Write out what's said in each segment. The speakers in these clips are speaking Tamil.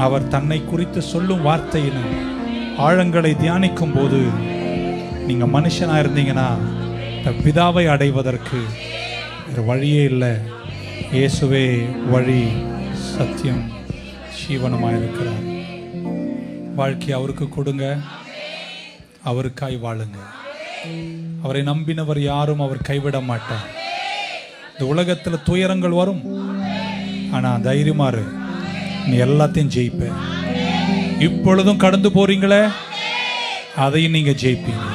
அவர் தன்னை குறித்து சொல்லும் வார்த்தையின் ஆழங்களை தியானிக்கும் போது நீங்க மனுஷனா இருந்தீங்கன்னா பிதாவை அடைவதற்கு வேறு வழியே இல்லை. இயேசுவே வழி, சத்தியம், ஜீவனமாக இருக்கிறார். வாழ்க்கையை அவருக்கு கொடுங்க, அவருக்காய் வாழுங்க. அவரை நம்பினவர் யாரும் அவர் கைவிட மாட்டார். இந்த உலகத்தில் துயரங்கள் வரும், ஆனால் தைரியமாறு, நீ எல்லாத்தையும் ஜெயிப்ப. இப்பொழுதும் கடந்து போறீங்களே, அதையும் நீங்க ஜெயிப்பீங்க.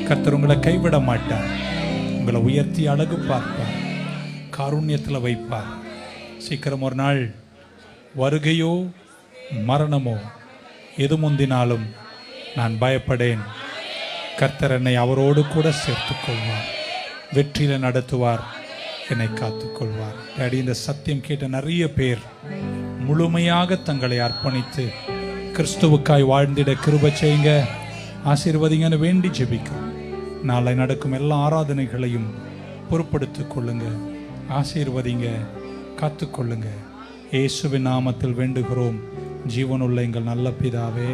கர்த்தர் உங்களை கைவிட மாட்டார். உங்களை உயர்த்தி அழகு பார்ப்பார், காருண்யத்தில் வைப்பார். சீக்கிரம் ஒரு நாள் வருகையோ மரணமோ எது முந்தினாலும் நான் பயப்படேன். கர்த்தர் என்னை அவரோடு கூட சேர்த்துக் கொள்வார், வெற்றியில் நடத்துவார், என்னை காத்துக்கொள்வார். டாடி, இந்த சத்தியம் கேட்ட நிறைய பேர் முழுமையாக தங்களை அர்ப்பணித்து கிறிஸ்துவுக்காய் வாழ்ந்திட கிருபை செய்யுங்க, ஆசீர்வதிங்கன்னு வேண்டி ஜெபிக்கிறோம். நாளை நடக்கும் எல்லா ஆராதனைகளையும் பொறுப்படுத்திக் கொள்ளுங்க, ஆசீர்வதிங்க, காத்துக்கொள்ளுங்க. இயேசுவின் நாமத்தில் வேண்டுகிறோம் ஜீவனுள்ள எங்கள் நல்ல பிதாவே.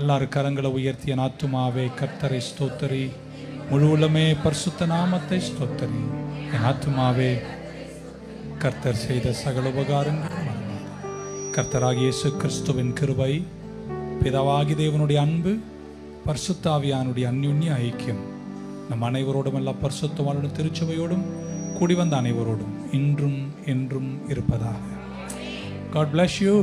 எல்லாரும் கரங்களை உயர்த்திய ஆத்துமாவே கர்த்தரை ஸ்தோத்தரி, முழு உள்ளமே பரிசுத்த நாமத்தை ஸ்தோத்தரி. என் ஆத்துமாவே கர்த்தர் செய்த சகல உபகாரங்கள் மறவாதே. கர்த்தராகிய இயேசு கிறிஸ்துவின் கிருபை, பிதாவாகி தேவனுடைய அன்பு, பரிசுத்த ஆவியானுடைய அந்யுன்ய ஐக்கியம் நம் அனைவரோடும், எல்லா பரிசுத்தவானுடைய திருச்சபையோடும் கூடி வந்த அனைவரோடும் இன்றும் என்றும் இருப்பதாக. God bless you.